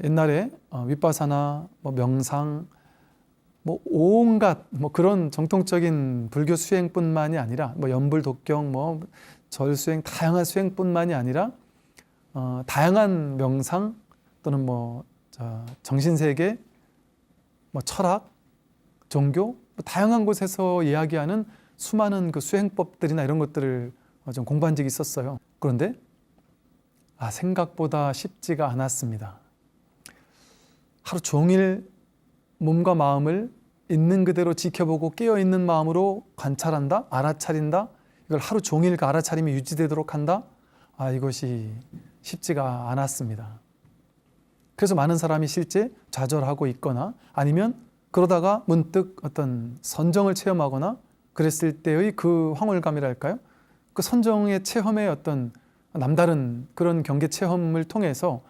옛날에 윗바사나 뭐 명상, 뭐 온갖 뭐 그런 정통적인 불교 수행뿐만이 아니라 뭐 연불 독경, 뭐 절수행, 다양한 수행뿐만이 아니라 다양한 명상 또는 뭐 정신세계, 뭐 철학, 종교, 뭐 다양한 곳에서 이야기하는 수많은 그 수행법들이나 이런 것들을 좀 공부한 적이 있었어요. 그런데 생각보다 쉽지가 않았습니다. 하루 종일 몸과 마음을 있는 그대로 지켜보고 깨어있는 마음으로 관찰한다, 알아차린다, 이걸 하루 종일 그 알아차림이 유지되도록 한다. 이것이 쉽지가 않았습니다. 그래서 많은 사람이 실제 좌절하고 있거나 아니면 그러다가 문득 어떤 선정을 체험하거나 그랬을 때의 그 황홀감이랄까요? 그 선정의 체험의 어떤 남다른 그런 경계 체험을 통해서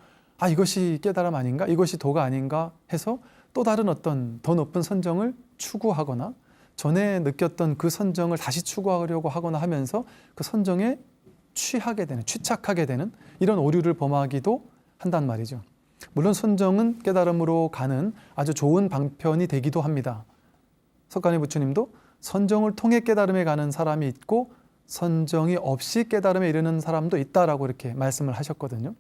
이것이 깨달음 아닌가? 이것이 도가 아닌가? 해서 또 다른 어떤 더 높은 선정을 추구하거나 전에 느꼈던 그 선정을 다시 추구하려고 하거나 하면서 그 선정에 취하게 되는, 취착하게 되는 이런 오류를 범하기도 한단 말이죠. 물론 선정은 깨달음으로 가는 아주 좋은 방편이 되기도 합니다. 석가모니 부처님도 선정을 통해 깨달음에 가는 사람이 있고 선정이 없이 깨달음에 이르는 사람도 있다라고 이렇게 말씀을 하셨거든요.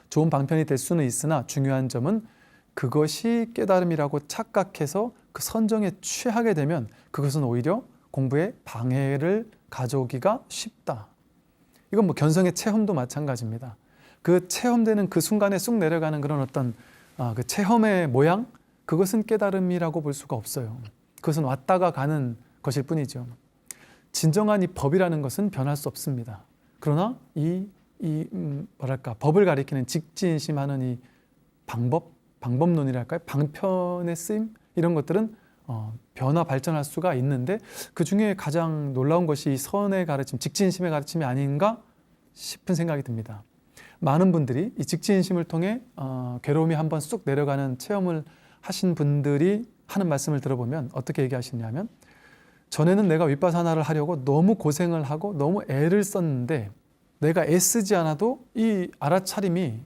좋은 방편이 될 수는 있으나 중요한 점은 그것이 깨달음이라고 착각해서 그 선정에 취하게 되면 그것은 오히려 공부에 방해를 가져오기가 쉽다. 이건 뭐 견성의 체험도 마찬가지입니다. 그 체험되는 그 순간에 쑥 내려가는 그런 어떤 그 체험의 모양, 그것은 깨달음이라고 볼 수가 없어요. 그것은 왔다가 가는 것일 뿐이죠. 진정한 이 법이라는 것은 변할 수 없습니다. 그러나 법을 가리키는 직진심하는 이 방법론이랄까요? 방편의 쓰임 이런 것들은 변화 발전할 수가 있는데 그 중에 가장 놀라운 것이 이 선의 가르침, 직진심의 가르침이 아닌가 싶은 생각이 듭니다. 많은 분들이 이 직진심을 통해 괴로움이 한번 쑥 내려가는 체험을 하신 분들이 하는 말씀을 들어보면 어떻게 얘기하시냐면 전에는 내가 윗바사나를 하려고 너무 고생을 하고 너무 애를 썼는데 내가 애쓰지 않아도 이 알아차림이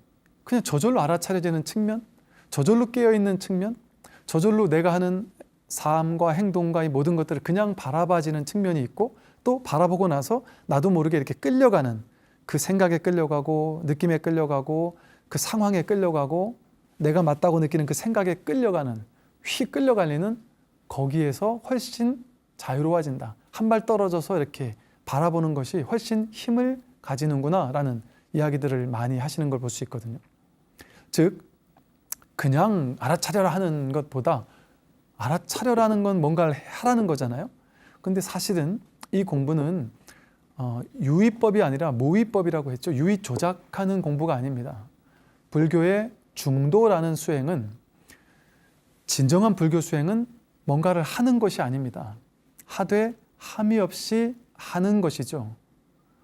그냥 저절로 알아차려지는 측면, 저절로 깨어있는 측면, 저절로 내가 하는 삶과 행동과 이 모든 것들을 그냥 바라봐지는 측면이 있고 또 바라보고 나서 나도 모르게 이렇게 끌려가는 그 생각에 끌려가고 느낌에 끌려가고 그 상황에 끌려가고 내가 맞다고 느끼는 그 생각에 끌려가는 휙 끌려가려는 거기에서 훨씬 자유로워진다. 한 발 떨어져서 이렇게 바라보는 것이 훨씬 힘을 가지는구나 라는 이야기들을 많이 하시는 걸 볼 수 있거든요. 즉 그냥 알아차려라 하는 것보다 알아차려라는 건 뭔가를 하라는 거잖아요. 근데 사실은 이 공부는 유의법이 아니라 무의법이라고 했죠. 유의 조작하는 공부가 아닙니다. 불교의 중도라는 수행은 진정한 불교 수행은 뭔가를 하는 것이 아닙니다. 하되 함이 없이 하는 것이죠.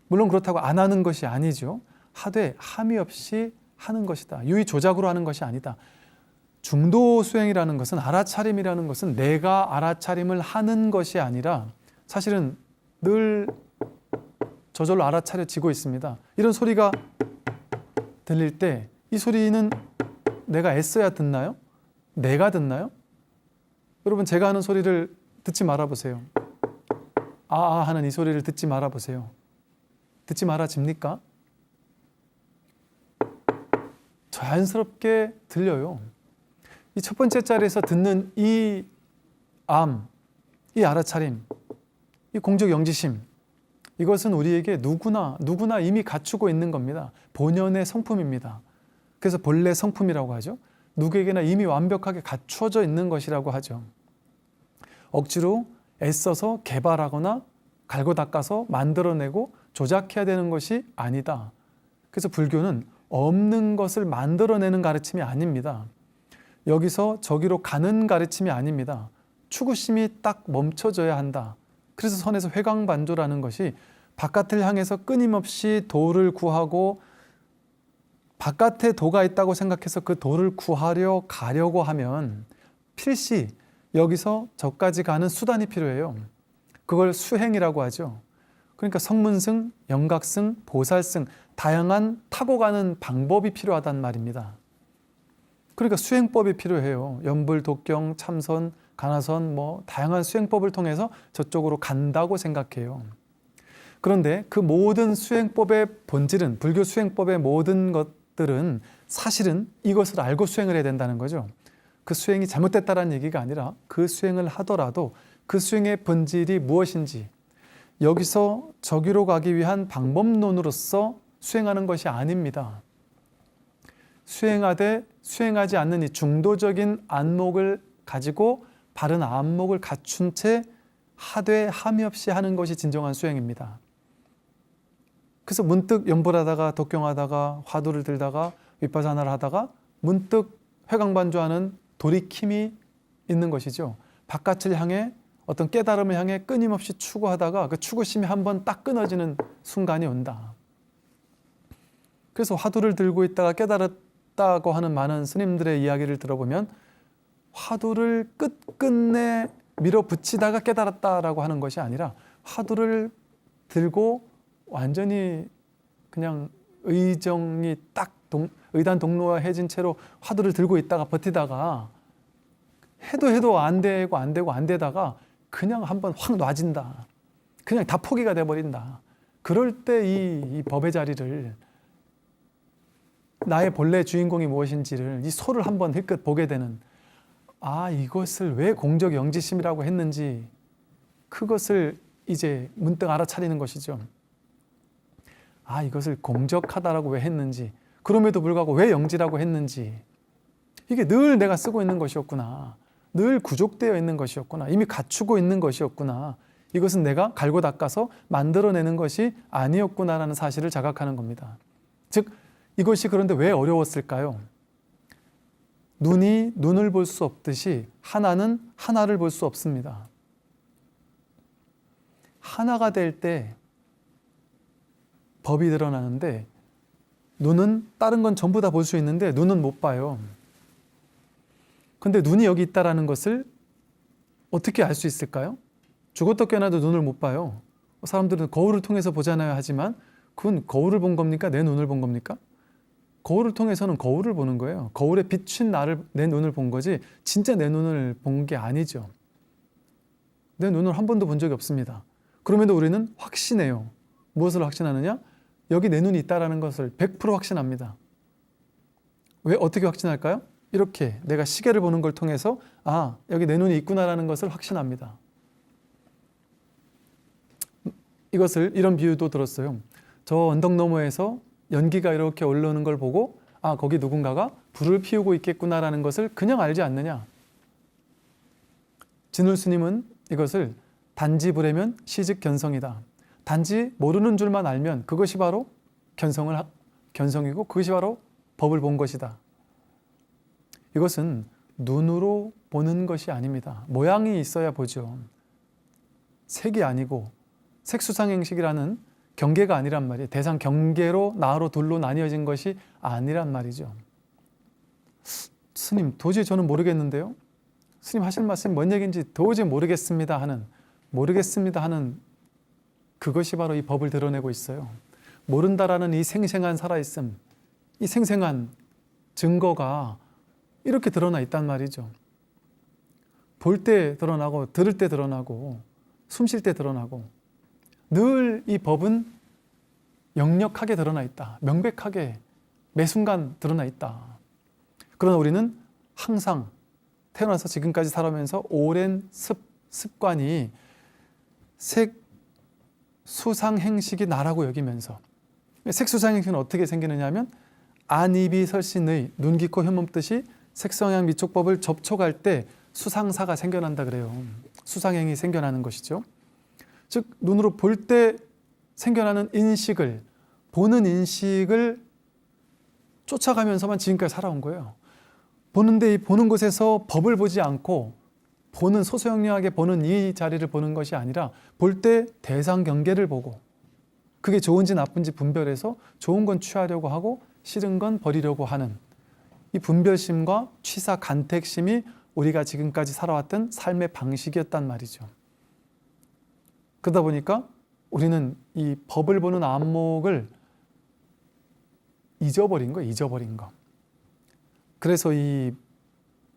물론 그렇다고 안 하는 것이 아니죠. 하되 함이 없이 하는 것이다. 유의 조작으로 하는 것이 아니다. 중도 수행이라는 것은 알아차림이라는 것은 내가 알아차림을 하는 것이 아니라 사실은 늘 저절로 알아차려지고 있습니다. 이런 소리가 들릴 때 이 소리는 내가 애써야 듣나요? 내가 듣나요? 여러분 제가 하는 소리를 듣지 말아보세요. 하는 이 소리를 듣지 말아보세요. 듣지 말아집니까? 자연스럽게 들려요. 이 첫 번째 자리에서 듣는 이 이 알아차림, 이 공적 영지심, 이것은 우리에게 누구나 이미 갖추고 있는 겁니다. 본연의 성품입니다. 그래서 본래 성품이라고 하죠. 누구에게나 이미 완벽하게 갖추어져 있는 것이라고 하죠. 억지로 애써서 개발하거나 갈고 닦아서 만들어내고 조작해야 되는 것이 아니다. 그래서 불교는 없는 것을 만들어내는 가르침이 아닙니다. 여기서 저기로 가는 가르침이 아닙니다. 추구심이 딱 멈춰져야 한다. 그래서 선에서 회광반조라는 것이 바깥을 향해서 끊임없이 도를 구하고 바깥에 도가 있다고 생각해서 그 도를 구하려 가려고 하면 필시 여기서 저까지 가는 수단이 필요해요. 그걸 수행이라고 하죠. 그러니까 성문승, 영각승, 보살승 다양한 타고 가는 방법이 필요하단 말입니다. 그러니까 수행법이 필요해요. 염불, 독경, 참선, 간화선 다양한 수행법을 통해서 저쪽으로 간다고 생각해요. 그런데 그 모든 수행법의 본질은, 불교 수행법의 모든 것들은 사실은 이것을 알고 수행을 해야 된다는 거죠. 그 수행이 잘못됐다는 얘기가 아니라 그 수행을 하더라도 그 수행의 본질이 무엇인지, 여기서 저기로 가기 위한 방법론으로서 수행하는 것이 아닙니다. 수행하되 수행하지 않는 이 중도적인 안목을 가지고 바른 안목을 갖춘 채 하되 함이 없이 하는 것이 진정한 수행입니다. 그래서 문득 염불하다가 독경하다가 화두를 들다가 윗바사나를 하다가 문득 회광반주하는 돌이킴이 있는 것이죠. 바깥을 향해 어떤 깨달음을 향해 끊임없이 추구하다가 그 추구심이 한번 딱 끊어지는 순간이 온다. 그래서 화두를 들고 있다가 깨달았다고 하는 많은 스님들의 이야기를 들어보면 화두를 끝끝내 밀어붙이다가 깨달았다라고 하는 것이 아니라 화두를 들고 완전히 그냥 의정이 딱 의단 동로화해진 채로 화두를 들고 있다가 버티다가 해도 안 되다가 그냥 한번 확 놔진다. 그냥 다 포기가 돼버린다. 그럴 때 이 법의 자리를, 나의 본래 주인공이 무엇인지를, 이 소를 한번 힐끗 보게 되는, 이것을 왜 공적 영지심이라고 했는지 그것을 이제 문득 알아차리는 것이죠. 이것을 공적하다라고 왜 했는지, 그럼에도 불구하고 왜 영지라고 했는지, 이게 늘 내가 쓰고 있는 것이었구나. 늘 구족되어 있는 것이었구나. 이미 갖추고 있는 것이었구나. 이것은 내가 갈고 닦아서 만들어내는 것이 아니었구나라는 사실을 자각하는 겁니다. 즉, 이것이 그런데 왜 어려웠을까요? 눈이 눈을 볼 수 없듯이 하나는 하나를 볼 수 없습니다. 하나가 될 때 법이 드러나는데, 눈은 다른 건 전부 다 볼 수 있는데 눈은 못 봐요. 근데 눈이 여기 있다는 것을 어떻게 알 수 있을까요? 죽었다 깨어나도 눈을 못 봐요. 사람들은 거울을 통해서 보잖아요 하지만 그건 거울을 본 겁니까? 내 눈을 본 겁니까? 거울을 통해서는 거울을 보는 거예요. 거울에 비춘 내 눈을 본 거지 진짜 내 눈을 본 게 아니죠. 내 눈을 한 번도 본 적이 없습니다. 그럼에도 우리는 확신해요. 무엇을 확신하느냐? 여기 내 눈이 있다는 것을 100% 확신합니다. 왜 어떻게 확신할까요? 이렇게 내가 시계를 보는 걸 통해서 여기 내 눈이 있구나라는 것을 확신합니다. 이런 비유도 들었어요. 저 언덕 너머에서 연기가 이렇게 올라오는 걸 보고 거기 누군가가 불을 피우고 있겠구나라는 것을 그냥 알지 않느냐. 진울스님은 이것을 단지 보려면 시즉견성이다. 단지 모르는 줄만 알면 그것이 바로 견성이고 그것이 바로 법을 본 것이다. 이것은 눈으로 보는 것이 아닙니다. 모양이 있어야 보죠. 색이 아니고 색수상행식이라는 경계가 아니란 말이에요. 대상 경계로 나로 둘로 나뉘어진 것이 아니란 말이죠. 스님 도저히 저는 모르겠는데요. 스님 하실 말씀이 뭔 얘기인지 도저히 모르겠습니다 하는 그것이 바로 이 법을 드러내고 있어요. 모른다라는 이 생생한 살아있음, 이 생생한 증거가 이렇게 드러나 있단 말이죠. 볼 때 드러나고 들을 때 드러나고 숨 쉴 때 드러나고 늘 이 법은 역력하게 드러나 있다. 명백하게 매 순간 드러나 있다. 그러나 우리는 항상 태어나서 지금까지 살아오면서 오랜 습관이 색수상행식이 나라고 여기면서, 색수상행식은 어떻게 생기느냐 하면 안입이 설신의 눈, 귀, 코, 혀몸 뜻이 색성향 미촉법을 접촉할 때 수상사가 생겨난다 그래요. 수상행이 생겨나는 것이죠. 즉 눈으로 볼 때 생겨나는 인식을, 보는 인식을 쫓아가면서만 지금까지 살아온 거예요. 보는데 이 보는 것에서 법을 보지 않고 소소영령하게 보는 이 자리를 보는 것이 아니라 볼 때 대상 경계를 보고 그게 좋은지 나쁜지 분별해서 좋은 건 취하려고 하고 싫은 건 버리려고 하는 이 분별심과 취사 간택심이 우리가 지금까지 살아왔던 삶의 방식이었단 말이죠. 그러다 보니까 우리는 이 법을 보는 안목을 잊어버린 거. 그래서 이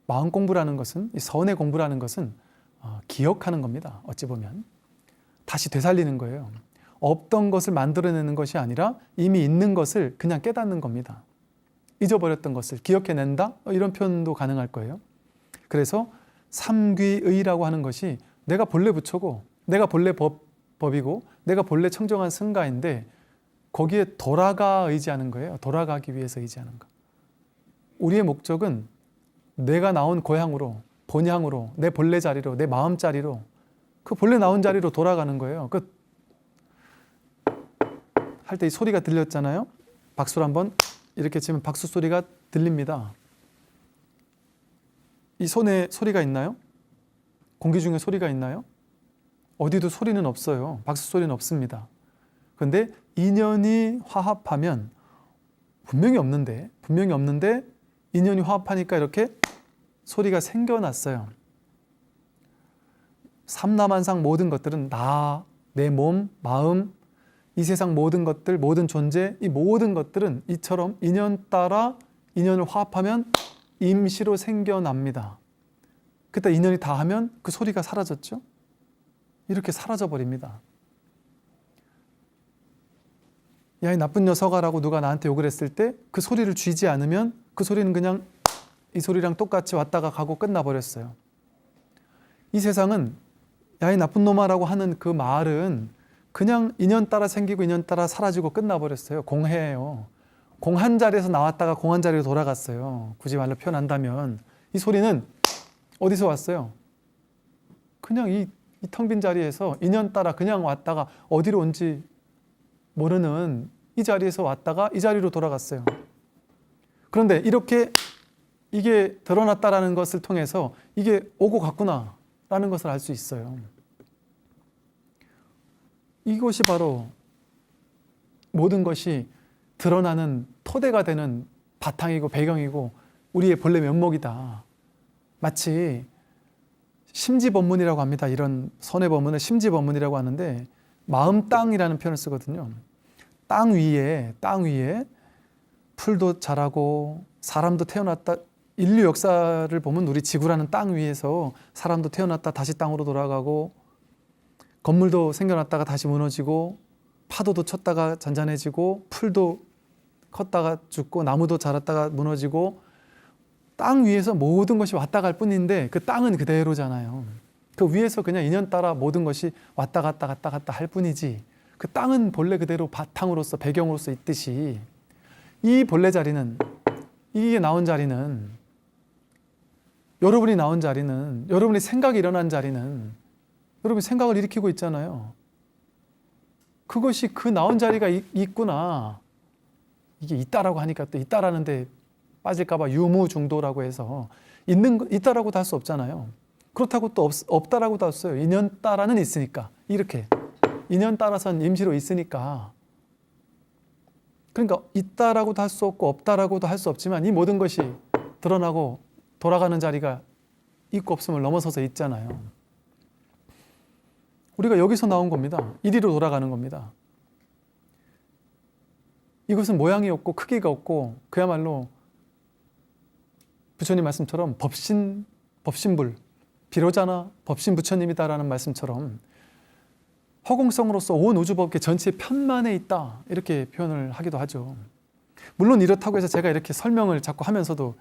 마음 공부라는 것은, 이 선의 공부라는 것은 기억하는 겁니다. 어찌 보면 다시 되살리는 거예요. 없던 것을 만들어내는 것이 아니라 이미 있는 것을 그냥 깨닫는 겁니다. 잊어버렸던 것을 기억해낸다? 이런 표현도 가능할 거예요. 그래서 삼귀의라고 하는 것이 내가 본래 부처고 내가 본래 법이고 내가 본래 청정한 승가인데 거기에 돌아가 의지하는 거예요. 돌아가기 위해서 의지하는 거. 우리의 목적은 내가 나온 고향으로, 본향으로, 내 본래 자리로, 내 마음 자리로, 그 본래 나온 자리로 돌아가는 거예요. 할 때 이 소리가 들렸잖아요. 박수를 한번 이렇게 치면 박수 소리가 들립니다. 이 손에 소리가 있나요? 공기 중에 소리가 있나요? 어디도 소리는 없어요. 박수 소리는 없습니다. 그런데 인연이 화합하면 분명히 없는데 인연이 화합하니까 이렇게 소리가 생겨났어요. 삼라만상 모든 것들은 나, 내 몸, 마음, 이 세상 모든 것들, 모든 존재, 이 모든 것들은 이처럼 인연 따라 인연을 화합하면 임시로 생겨납니다. 그때 인연이 다 하면 그 소리가 사라졌죠? 이렇게 사라져 버립니다. 야, 이 나쁜 녀석아 라고 누가 나한테 욕을 했을 때 그 소리를 쥐지 않으면 그 소리는 그냥 이 소리랑 똑같이 왔다가 가고 끝나버렸어요. 이 세상은 야, 이 나쁜 놈아 라고 하는 그 말은 그냥 인연 따라 생기고 인연 따라 사라지고 끝나버렸어요. 공해예요. 공한 자리에서 나왔다가 공한 자리로 돌아갔어요. 굳이 말로 표현한다면 이 소리는 어디서 왔어요? 그냥 이 텅 빈 자리에서 인연 따라 그냥 왔다가 어디로 온지 모르는 이 자리에서 왔다가 이 자리로 돌아갔어요. 그런데 이렇게 이게 드러났다라는 것을 통해서 이게 오고 갔구나 라는 것을 알 수 있어요. 이것이 바로 모든 것이 드러나는 토대가 되는 바탕이고 배경이고 우리의 본래 면목이다. 마치 심지법문이라고 합니다. 이런 선의 법문을 심지법문이라고 하는데 마음 땅이라는 표현을 쓰거든요. 땅 위에 풀도 자라고 사람도 태어났다. 인류 역사를 보면 우리 지구라는 땅 위에서 사람도 태어났다 다시 땅으로 돌아가고 건물도 생겨났다가 다시 무너지고 파도도 쳤다가 잔잔해지고 풀도 컸다가 죽고 나무도 자랐다가 무너지고 땅 위에서 모든 것이 왔다 갈 뿐인데 그 땅은 그대로잖아요. 그 위에서 그냥 인연 따라 모든 것이 왔다 갔다 할 뿐이지 그 땅은 본래 그대로 바탕으로서 배경으로서 있듯이 이 본래 자리는 이게 나온 자리는 여러분이 나온 자리는 여러분의 생각이 일어난 자리는 여러분이 생각을 일으키고 있잖아요. 그것이 그 나온 자리가 있구나. 이게 있다라고 하니까 또 있다라는데 빠질까봐 유무중도라고 해서 있다라고도 할 수 없잖아요. 그렇다고 또 없다라고도 할 수 없어요. 인연 따라는 있으니까 이렇게 인연 따라선 임시로 있으니까 그러니까 있다라고도 할 수 없고 없다라고도 할 수 없지만 이 모든 것이 드러나고 돌아가는 자리가 있고 없음을 넘어서서 있잖아요. 우리가 여기서 나온 겁니다. 이리로 돌아가는 겁니다. 이것은 모양이 없고 크기가 없고 그야말로 부처님 말씀처럼 법신불 비로자나 법신 부처님이다라는 말씀처럼 허공성으로서 온 우주법계 전체의 편만에 있다 이렇게 표현을 하기도 하죠. 물론 이렇다고 해서 제가 이렇게 설명을 자꾸 하면서도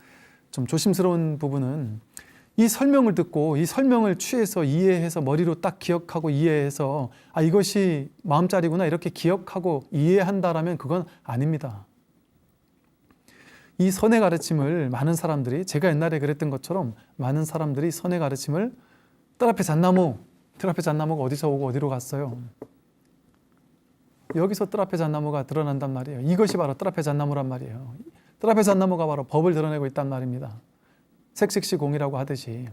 좀 조심스러운 부분은 이 설명을 듣고 이 설명을 취해서 이해해서 머리로 딱 기억하고 이해해서 아 이것이 마음자리구나 이렇게 기억하고 이해한다라면 그건 아닙니다. 이 선의 가르침을 많은 사람들이 제가 옛날에 그랬던 것처럼 많은 사람들이 선의 가르침을 뜰 앞에 잣나무가 어디서 오고 어디로 갔어요. 여기서 뜰 앞에 잣나무가 드러난단 말이에요. 이것이 바로 뜰 앞에 잣나무란 말이에요. 뜰 앞에 잣나무가 바로 법을 드러내고 있단 말입니다. 색식시공이라고 하듯이.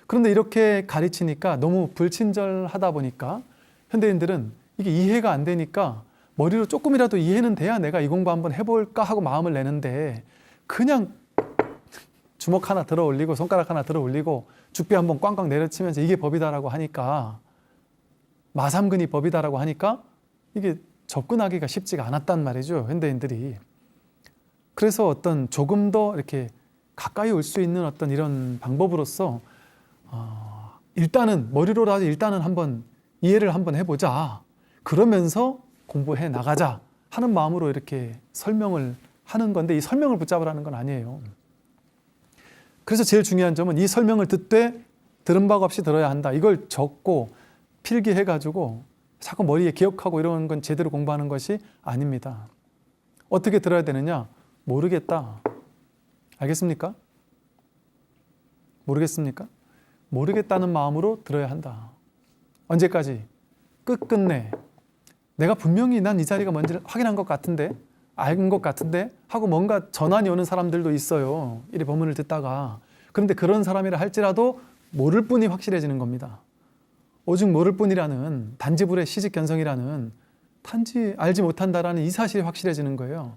그런데 이렇게 가르치니까 너무 불친절하다 보니까 현대인들은 이게 이해가 안 되니까 머리로 조금이라도 이해는 돼야 내가 이 공부 한번 해볼까 하고 마음을 내는데 그냥 주먹 하나 들어 올리고 손가락 하나 들어 올리고 죽비 한번 꽝꽝 내려치면서 이게 법이다라고 하니까 마삼근이 법이다라고 하니까 이게 접근하기가 쉽지가 않았단 말이죠. 현대인들이. 그래서 어떤 조금 더 이렇게 가까이 올 수 있는 어떤 이런 방법으로서 일단은 머리로라도 일단은 한번 이해를 한번 해보자. 그러면서 공부해 나가자 하는 마음으로 이렇게 설명을 하는 건데 이 설명을 붙잡으라는 건 아니에요. 그래서 제일 중요한 점은 이 설명을 듣되 들은 바가 없이 들어야 한다. 이걸 적고 필기해가지고 자꾸 머리에 기억하고 이런 건 제대로 공부하는 것이 아닙니다. 어떻게 들어야 되느냐? 모르겠다. 알겠습니까? 모르겠습니까? 모르겠다는 마음으로 들어야 한다. 언제까지? 끝끝내. 내가 분명히 난 이 자리가 뭔지를 확인한 것 같은데, 알 것 같은데 하고 뭔가 전환이 오는 사람들도 있어요. 이래 법문을 듣다가. 그런데 그런 사람이라 할지라도 모를 뿐이 확실해지는 겁니다. 오직 모를 뿐이라는 단지불의 시직견성이라는 단지 알지 못한다라는 이 사실이 확실해지는 거예요.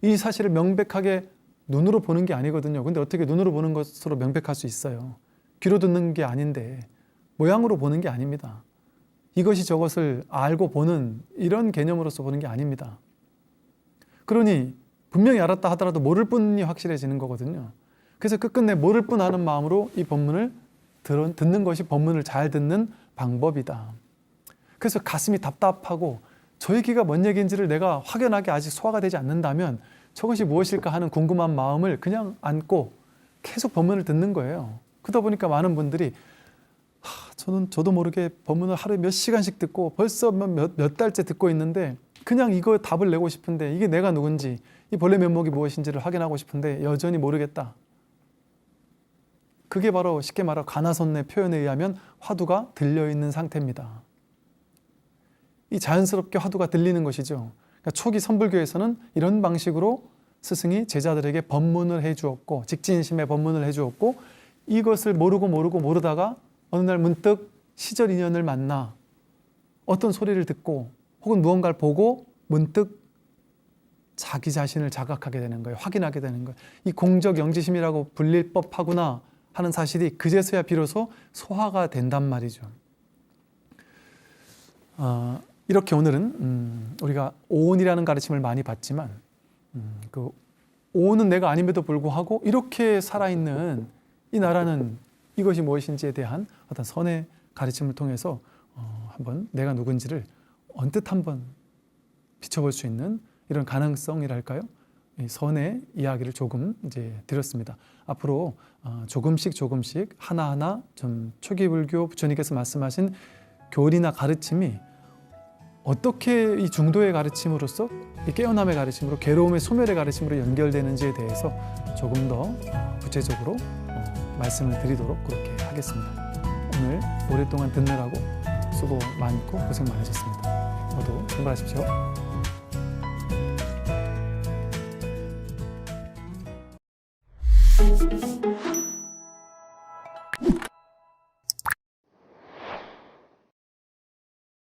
이 사실을 명백하게 눈으로 보는 게 아니거든요. 근데 어떻게 눈으로 보는 것으로 명백할 수 있어요? 귀로 듣는 게 아닌데 모양으로 보는 게 아닙니다. 이것이 저것을 알고 보는 이런 개념으로서 보는 게 아닙니다. 그러니 분명히 알았다 하더라도 모를 뿐이 확실해지는 거거든요. 그래서 끝끝내 모를 뿐 하는 마음으로 이 법문을 듣는 것이 법문을 잘 듣는 방법이다. 그래서 가슴이 답답하고 저 얘기가 뭔 얘기인지를 내가 확연하게 아직 소화가 되지 않는다면 저것이 무엇일까 하는 궁금한 마음을 그냥 안고 계속 법문을 듣는 거예요. 그러다 보니까 많은 분들이 저도 모르게 법문을 하루에 몇 시간씩 듣고 벌써 몇 달째 듣고 있는데 그냥 이거 답을 내고 싶은데 이게 내가 누군지 이 본래 면목이 무엇인지를 확인하고 싶은데 여전히 모르겠다. 그게 바로 쉽게 말하고 가나손의 표현에 의하면 화두가 들려있는 상태입니다. 이 자연스럽게 화두가 들리는 것이죠. 그러니까 초기 선불교에서는 이런 방식으로 스승이 제자들에게 법문을 해주었고 직진심의 법문을 해주었고 이것을 모르다가 어느 날 문득 시절 인연을 만나 어떤 소리를 듣고 혹은 무언가를 보고 문득 자기 자신을 자각하게 되는 거예요. 확인하게 되는 거예요. 이 공적 영지심이라고 불릴 법하구나 하는 사실이 그제서야 비로소 소화가 된단 말이죠. 이렇게 오늘은 우리가 오온이라는 가르침을 많이 받지만 그 오온은 내가 아님에도 불구하고 이렇게 살아있는 이 나라는 이것이 무엇인지에 대한 어떤 선의 가르침을 통해서 한번 내가 누군지를 언뜻 한번 비춰볼 수 있는 이런 가능성이랄까요? 이 선의 이야기를 조금 이제 드렸습니다. 앞으로 조금씩 하나하나 좀 초기 불교 부처님께서 말씀하신 교리나 가르침이 어떻게 이 중도의 가르침으로서 이 깨어남의 가르침으로 괴로움의 소멸의 가르침으로 연결되는지에 대해서 조금 더 구체적으로 말씀을 드리도록 그렇게 하겠습니다. 오늘 오랫동안 듣느라고 수고 많고 고생 많으셨습니다. 모두 승부하십시오.